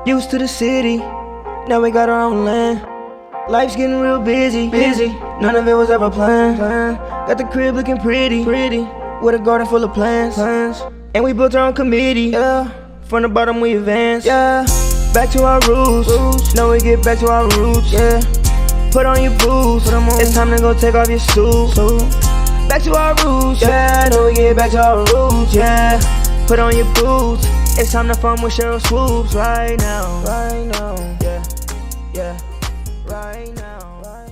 Used to the city, now we got our own land. Life's getting real busy. None of it was ever planned. Got the crib looking pretty. With a garden full of plants. And we built our own committee. Yeah, from the bottom we advance. Yeah, back to our roots. Now we get back to our roots. Yeah, put on your boots. It's time to go take off your suit. Back to our roots. Yeah, now we get back to our roots. Yeah, put on your boots. It's time to farm with Sheryl Swoopes right now. Yeah, right now.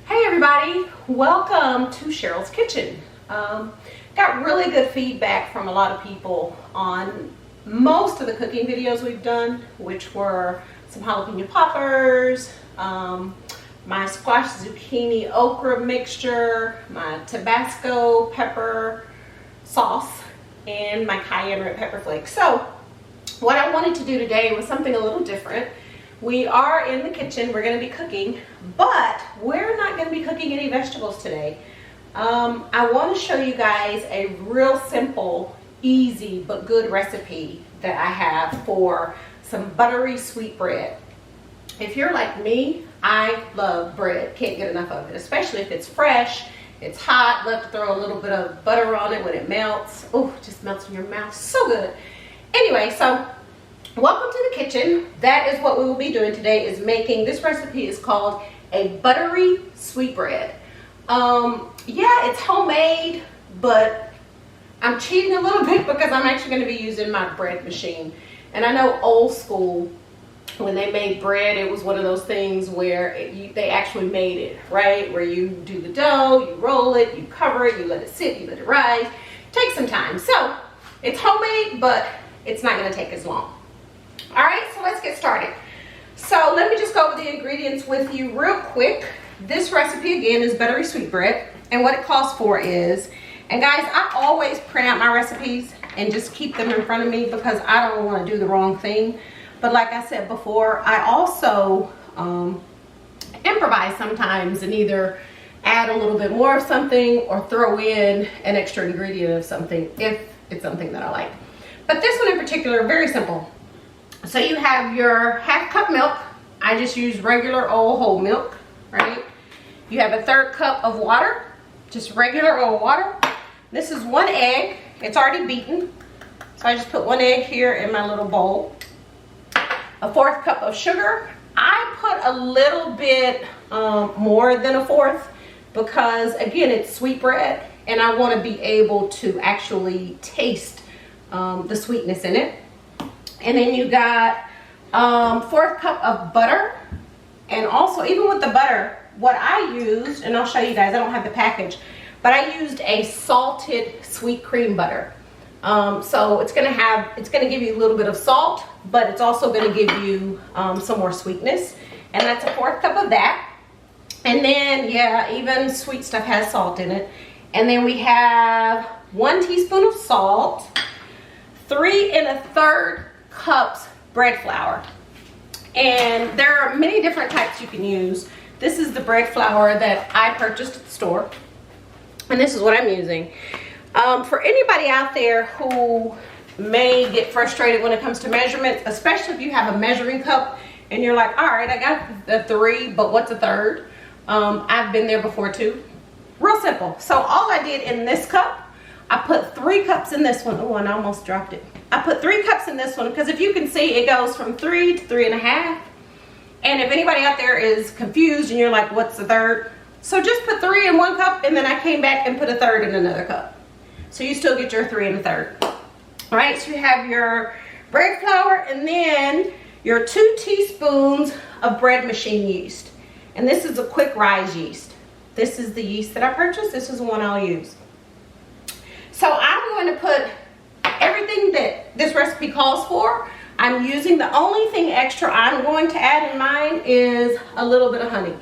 Hey everybody, welcome to Cheryl's Kitchen. Got really good feedback from a lot of people on most of the cooking videos we've done, which were some jalapeno poppers, my squash zucchini okra mixture, my Tabasco pepper sauce, and my cayenne red pepper flakes. So what I wanted to do today was something a little different. We are in the kitchen, we're going to be cooking, but we're not going to be cooking any vegetables today. I want to show you guys a real simple, easy, but good recipe that I have for some buttery sweet bread. If you're like me, I love bread, can't get enough of it, especially if it's fresh. It's hot, love to throw a little bit of butter on it when it melts. Oh, it just melts in your mouth, so good. Anyway, so welcome to the kitchen. That is what we will be doing today, is making, this recipe is called a buttery sweetbread. Yeah, it's homemade, but I'm cheating a little bit because I'm actually going to be using my bread machine. And I know old school, when they made bread, it was one of those things where they actually made it, right? Where you do the dough, you roll it, you cover it, you let it sit, you let it rise. Take some time. So it's homemade, but it's not going to take as long. All right, so let's get started. So let me just go over the ingredients with you real quick. This recipe again is buttery sweetbread, and what it calls for is, and guys, I always print out my recipes and just keep them in front of me because I don't want to do the wrong thing. But like I said before, I also improvise sometimes and either add a little bit more of something or throw in an extra ingredient of something if it's something that I like. But this one in particular, very simple. So you have your half cup milk. I just use regular old whole milk, right? You have a 1/3 cup of water, just regular old water. This is 1 egg. It's already beaten. So I just put 1 egg here in my little bowl. A 1/4 cup of sugar. I put a little bit more than a 1/4 because again, it's sweet bread and I want to be able to actually taste the sweetness in it. And then you got 1/4 cup of butter. And also, even with the butter, what I used, and I'll show you guys, I don't have the package, but I used a salted sweet cream butter. So it's gonna give you a little bit of salt, but it's also gonna give you some more sweetness. And that's a 1/4 cup of that. And then, yeah, even sweet stuff has salt in it. And then we have 1 teaspoon of salt, 3 1/3 cups bread flour. And there are many different types you can use. This is the bread flour that I purchased at the store. And this is what I'm using. For anybody out there who may get frustrated when it comes to measurements, especially if you have a measuring cup and you're like, all right, I got the 3, but what's a 1/3? I've been there before too. Real simple. So all I did in this cup, I put 3 cups in this one. Oh, and I almost dropped it. I put 3 cups in this one because if you can see, it goes from 3 to 3 1/2. And if anybody out there is confused and you're like, what's the 1/3? So just put 3 in 1 cup and then I came back and put a 1/3 in another cup. So you still get your 3 1/3. All right, so you have your bread flour and then your 2 teaspoons of bread machine yeast. And this is a quick rise yeast. This is the yeast that I purchased. This is the one I'll use. So I'm going to put everything that this recipe calls for. I'm using, the only thing extra I'm going to add in mine is a little bit of honey.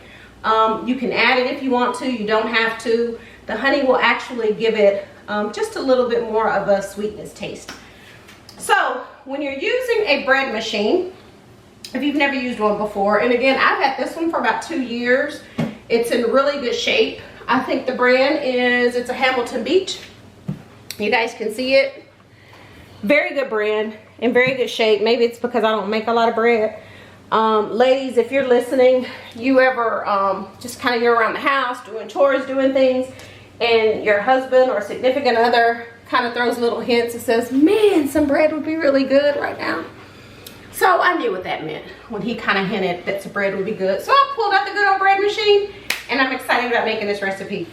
You can add it if you want to, you don't have to. The honey will actually give it just a little bit more of a sweetness taste. So when you're using a bread machine, if you've never used one before, and again, I've had this one for about 2 years. It's in really good shape. I think the brand is, it's a Hamilton Beach. You guys can see it. Very good brand, in very good shape. Maybe it's because I don't make a lot of bread. Ladies, if you're listening, you ever just kind of, you're around the house doing chores, doing things, and your husband or significant other kind of throws little hints and says, man, some bread would be really good right now. So I knew what that meant when he kind of hinted that some bread would be good. So I pulled out the good old bread machine, and I'm excited about making this recipe.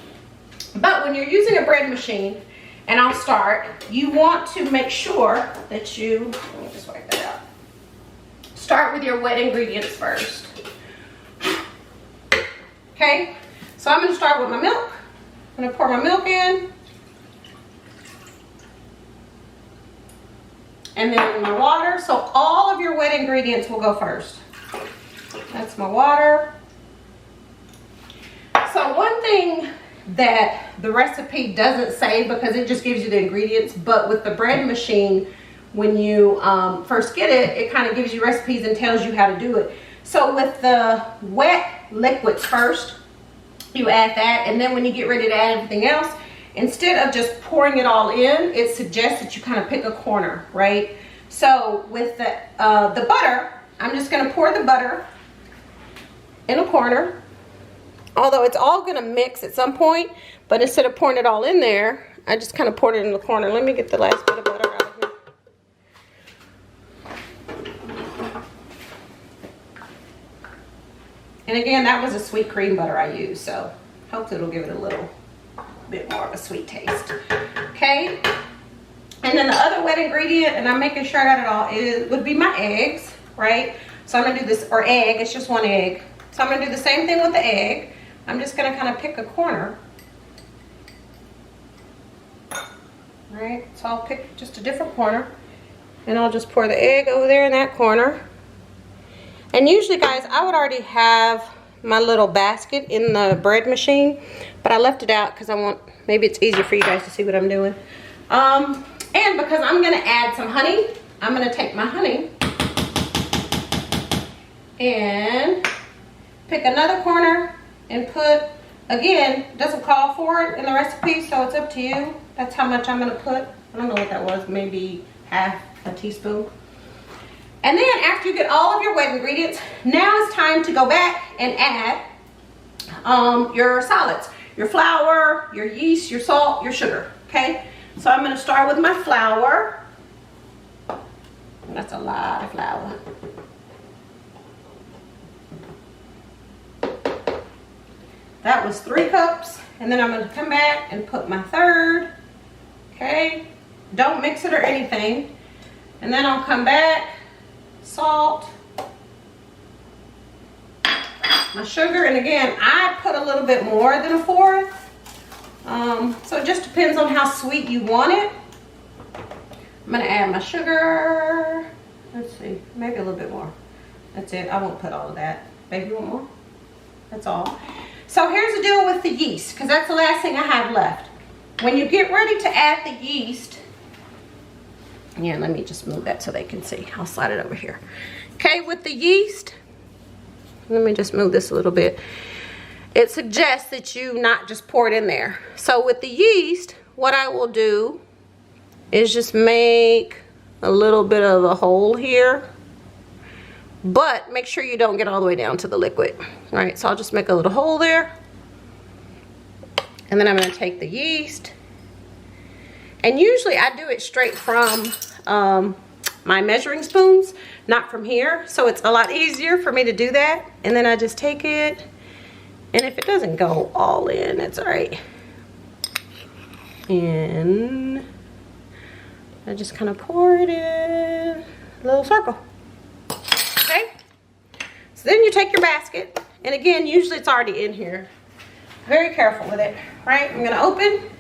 But when you're using a bread machine, and I'll start, you want to make sure that you, let me just wipe that out. Start with your wet ingredients first. Okay, so I'm gonna start with my milk. I'm gonna pour my milk in. And then my water. So all of your wet ingredients will go first. That's my water. So one thing that the recipe doesn't say, because it just gives you the ingredients, but with the bread machine, when you first get it, it kind of gives you recipes and tells you how to do it. So with the wet liquids first, you add that, and then when you get ready to add everything else, instead of just pouring it all in, it suggests that you kind of pick a corner, right? So with the butter, I'm just gonna pour the butter in a corner, although it's all gonna mix at some point, but instead of pouring it all in there, I just kind of poured it in the corner. Let me get the last bit of butter out of here. And again, that was a sweet cream butter I used, so hopefully it'll give it a little bit more of a sweet taste. Okay, and then the other wet ingredient, and I'm making sure I got it all, would be my eggs, right? So I'm gonna do this, or egg, it's just one egg. So I'm gonna do the same thing with the egg. I'm just gonna kind of pick a corner. All right, so I'll pick just a different corner, and I'll just pour the egg over there in that corner. And usually, guys, I would already have my little basket in the bread machine, but I left it out because I want, maybe it's easier for you guys to see what I'm doing. And because I'm gonna add some honey, I'm gonna take my honey and pick another corner and put, again, it doesn't call for it in the recipe, so it's up to you. That's how much I'm gonna put. I don't know what that was, maybe half a teaspoon. And then after you get all of your wet ingredients, now it's time to go back and add your solids, your flour, your yeast, your salt, your sugar, okay? So I'm gonna start with my flour. That's a lot of flour. That was 3 cups. And then I'm gonna come back and put my third, okay? Don't mix it or anything. And then I'll come back, salt, my sugar, and again, I put a little bit more than a 1/4. So it just depends on how sweet you want it. I'm gonna add my sugar. Let's see, maybe a little bit more. That's it, I won't put all of that. Maybe you want more? That's all. So here's the deal with the yeast, because that's the last thing I have left. When you get ready to add the yeast, yeah, let me just move that so they can see. I'll slide it over here. Okay, with the yeast, let me just move this a little bit. It suggests that you not just pour it in there. So with the yeast, what I will do is just make a little bit of a hole here, but make sure you don't get all the way down to the liquid. All right, so I'll just make a little hole there. And then I'm gonna take the yeast, and usually I do it straight from my measuring spoons, not from here. So it's a lot easier for me to do that. And then I just take it, and if it doesn't go all in, it's all right. And I just kind of pour it in a little circle. Okay? So then you take your basket, and again, usually it's already in here. Very careful with it, right? I'm gonna open.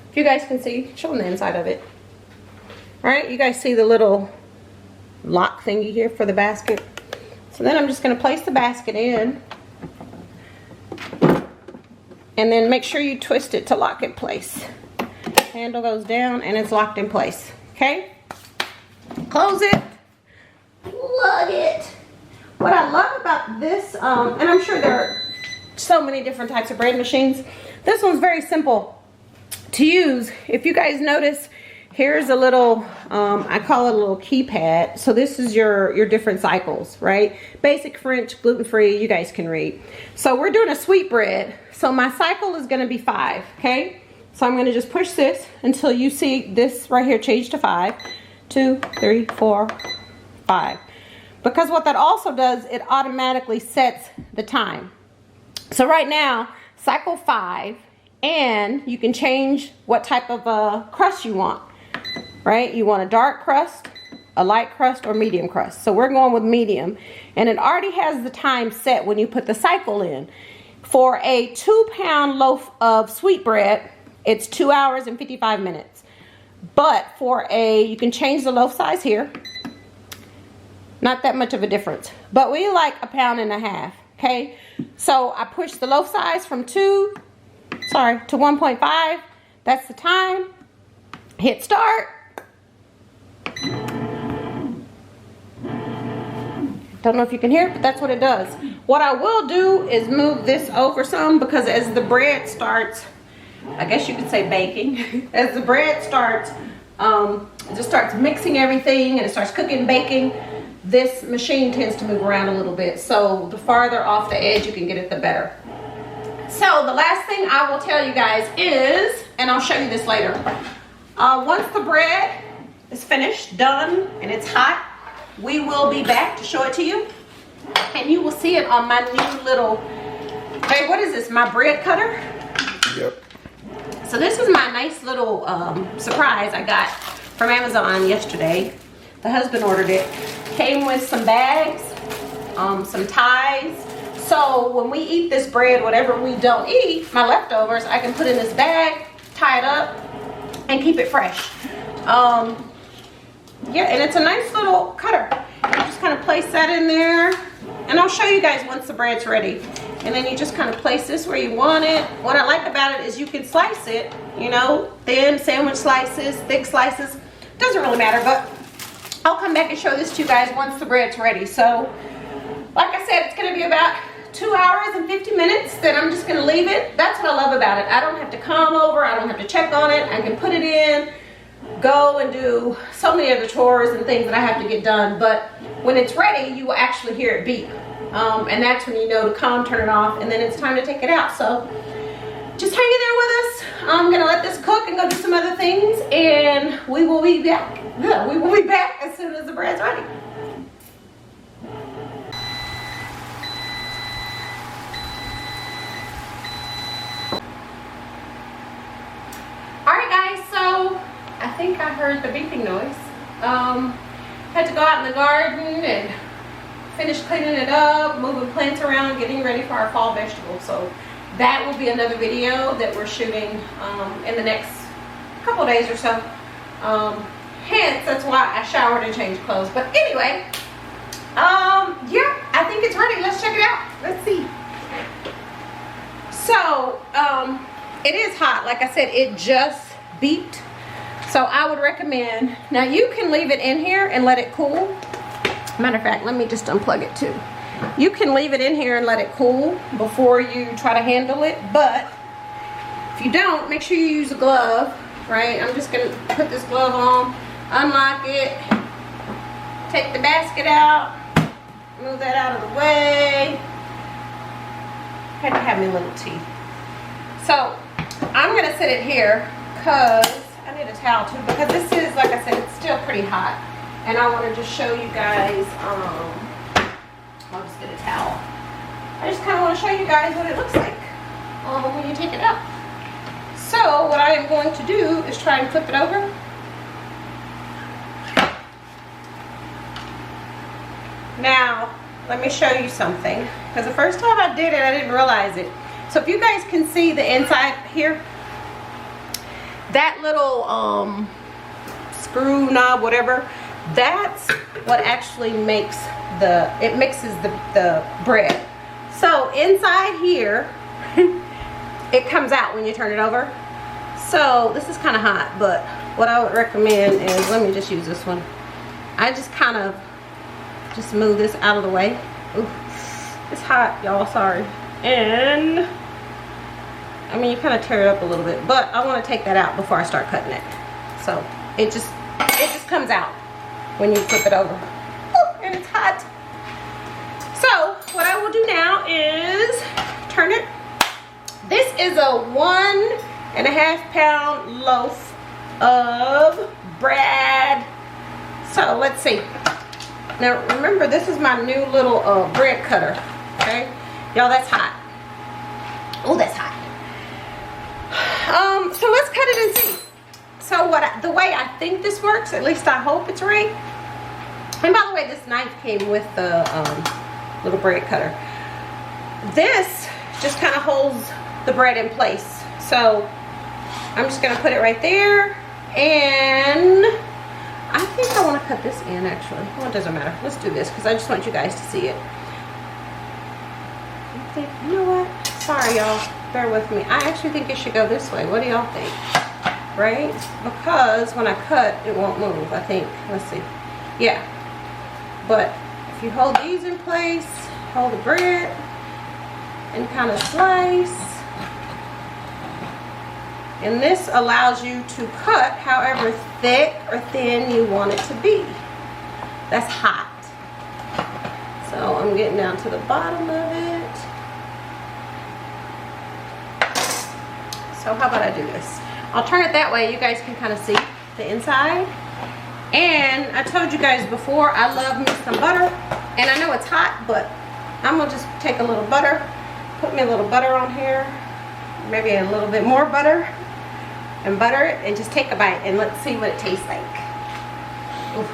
If you guys can see, show them the inside of it. All right, you guys see the little lock thingy here for the basket. So then I'm just gonna place the basket in, and then make sure you twist it to lock in place. Handle goes down and it's locked in place, okay? Close it, plug it. What I love about this, and I'm sure there are so many different types of bread machines, this one's very simple to use. If you guys notice here's a little, I call it a little keypad. So this is your different cycles, right? Basic, French, gluten-free, you guys can read. So we're doing a sweetbread. So my cycle is gonna be 5, okay? So I'm gonna just push this until you see this right here change to 5. 2, 3, 4, 5. Because what that also does, it automatically sets the time. So right now, cycle 5, and you can change what type of crust you want, right? You want a dark crust, a light crust, or medium crust. So we're going with medium, and it already has the time set when you put the cycle in. For a 2-pound loaf of sweetbread, it's 2 hours and 55 minutes. But for you can change the loaf size here. Not that much of a difference, but we like 1.5 pounds, okay? So I push the loaf size from 2 to 1.5. That's the time. Hit start. Don't know if you can hear it, but that's what it does. What I will do is move this over some, because as the bread starts, I guess you could say baking, as the bread starts, it just starts mixing everything and it starts cooking, baking, this machine tends to move around a little bit. So the farther off the edge you can get it, the better. So the last thing I will tell you guys is, and I'll show you this later, once the bread is finished, done, and it's hot, we will be back to show it to you. And you will see it on my new little, hey, what is this, my bread cutter? Yep. So this is my nice little surprise I got from Amazon yesterday. The husband ordered it. Came with some bags, some ties. So when we eat this bread, whatever we don't eat, my leftovers, I can put in this bag, tie it up, and keep it fresh. Yeah, and it's a nice little cutter. You just kind of place that in there, and I'll show you guys once the bread's ready. And then you just kind of place this where you want it. What I like about it is you can slice it, you know, thin sandwich slices, thick slices. Doesn't really matter, but I'll come back and show this to you guys once the bread's ready. So, like I said, it's gonna be about 2 hours and 50 minutes. Then I'm just gonna leave it. That's what I love about it. I don't have to come over, I don't have to check on it. I can put it in, go and do so many other chores and things that I have to get done. But when it's ready, you will actually hear it beep. And that's when you know to come, turn it off, and then it's time to take it out. So just hang in there with us. I'm gonna let this cook and go do some other things, and we will be back. Yeah, we will be back as soon as the bread's ready. Alright guys, so I think I heard the beeping noise. Had to go out in the garden and finish cleaning it up, moving plants around, getting ready for our fall vegetables. So that will be another video that we're shooting in the next couple days or so. Hence, that's why I showered and changed clothes. But anyway, yeah, I think it's ready. Let's check it out. Let's see. So, it is hot. Like I said, it just beeped. So I would recommend, now you can leave it in here and let it cool. Matter of fact, let me just unplug it too. You can leave it in here and let it cool before you try to handle it, but if you don't, make sure you use a glove, right? I'm just gonna put this glove on, unlock it, take the basket out, move that out of the way. Had to have me a little tea. So I'm gonna set it here because I need a towel too, because this is, like I said, it's still pretty hot. And I want to just show you guys, I'll just get a towel. I just kind of want to show you guys what it looks like when you take it out. So what I am going to do is try and flip it over. Now, let me show you something. Because the first time I did it, I didn't realize it. So if you guys can see the inside here, that little screw knob, whatever, that's what actually makes it mixes the bread. So inside here, it comes out when you turn it over. So this is kind of hot, but what I would recommend is, let me just use this one. I just kind of just move this out of the way. Ooh, it's hot, y'all, sorry. And I mean, you kind of tear it up a little bit, but I want to take that out before I start cutting it. So it just comes out when you flip it over. Ooh, and it's hot. So what I will do now is turn it. This is a 1.5 pound loaf of bread. So let's see. Now remember, this is my new little bread cutter. Okay, y'all, that's hot. Oh, that's hot. So let's cut it and see. So the way I think this works, at least I hope it's right. And by the way, this knife came with the little bread cutter. This just kind of holds the bread in place. So I'm just gonna put it right there, and I think I want to cut this in actually. Well, it doesn't matter. Let's do this because I just want you guys to see it. You know what? Sorry, y'all. Bear with me. I actually think it should go this way. What do y'all think? Right? Because when I cut, it won't move, I think. Let's see. Yeah. But if you hold these in place, hold the bread, and kind of slice. And this allows you to cut however thick or thin you want it to be. That's hot. So I'm getting down to the bottom of it. So how about I do this? I'll turn it that way. You guys can kind of see the inside. And I told you guys before, I love me some butter. And I know it's hot, but I'm gonna just take a little butter, put me a little butter on here, maybe a little bit more butter, and butter it, and just take a bite, and let's see what it tastes like. Oof.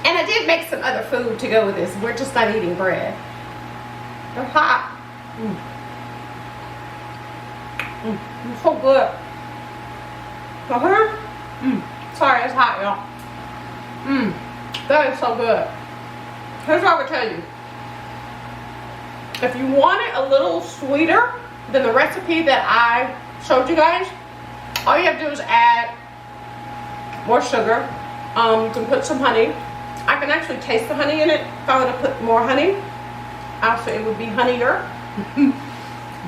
And I did make some other food to go with this. We're just not eating bread. They're hot. It's so good. Sorry, it's hot, y'all. That is so good. Here's what I would tell you. If you want it a little sweeter than the recipe that I showed you guys, all you have to do is add more sugar. You can put some honey. I can actually taste the honey in it. If I were to put more honey, obviously it would be honeyed.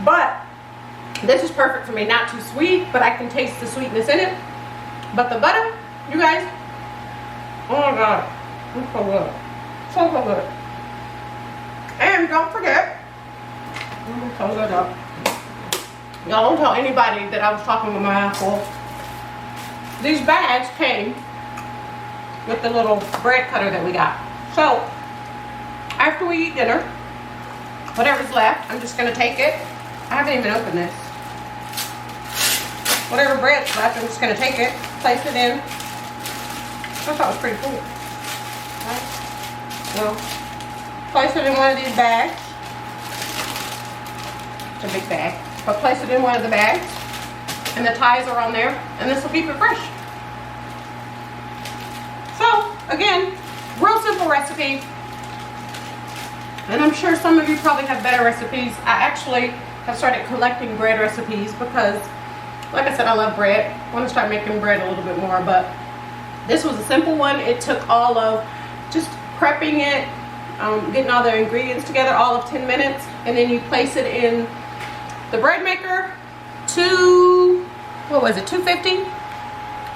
But this is perfect for me. Not too sweet, but I can taste the sweetness in it. But the butter, you guys, oh my God, it's so good. So good. And don't forget, y'all don't tell anybody that I was talking with my mouth full. These bags came with the little bread cutter that we got. So after we eat dinner, whatever's left, I'm just gonna take it. I haven't even opened this. Whatever bread's left, I'm just gonna take it, place it in. I thought it was pretty cool. Right? So, place it in one of these bags. It's a big bag. But place it in one of the bags. And the ties are on there. And this will keep it fresh. So, again, real simple recipe. And I'm sure some of you probably have better recipes. I actually have started collecting bread recipes because, like I said, I love bread. I want to start making bread a little bit more, but this was a simple one. It took all of just prepping it, getting all the ingredients together, all of 10 minutes, and then you place it in the bread maker to, what was it, 250?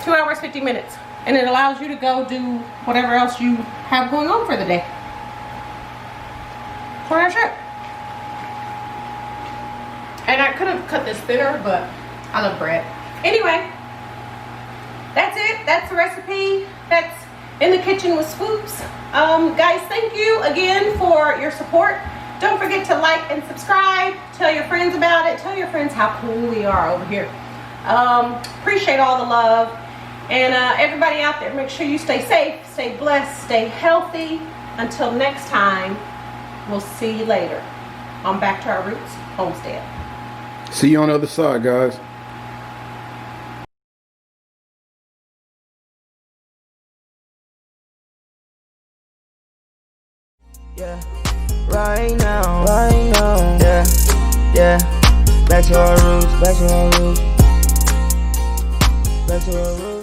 2 hours, 50 minutes. And it allows you to go do whatever else you have going on for the day. So that's it. And I could have cut this thinner, but I love bread. Anyway, that's it. That's the recipe. That's In the Kitchen with Swoopes. Guys, thank you again for your support. Don't forget to like and subscribe. Tell your friends about it. Tell your friends how cool we are over here. Appreciate all the love. And everybody out there, make sure you stay safe, stay blessed, stay healthy. Until next time, we'll see you later on Back to Our Roots Homestead. See you on the other side, guys. Yeah, right now, yeah, back to our roots, back to our roots, back to our roots.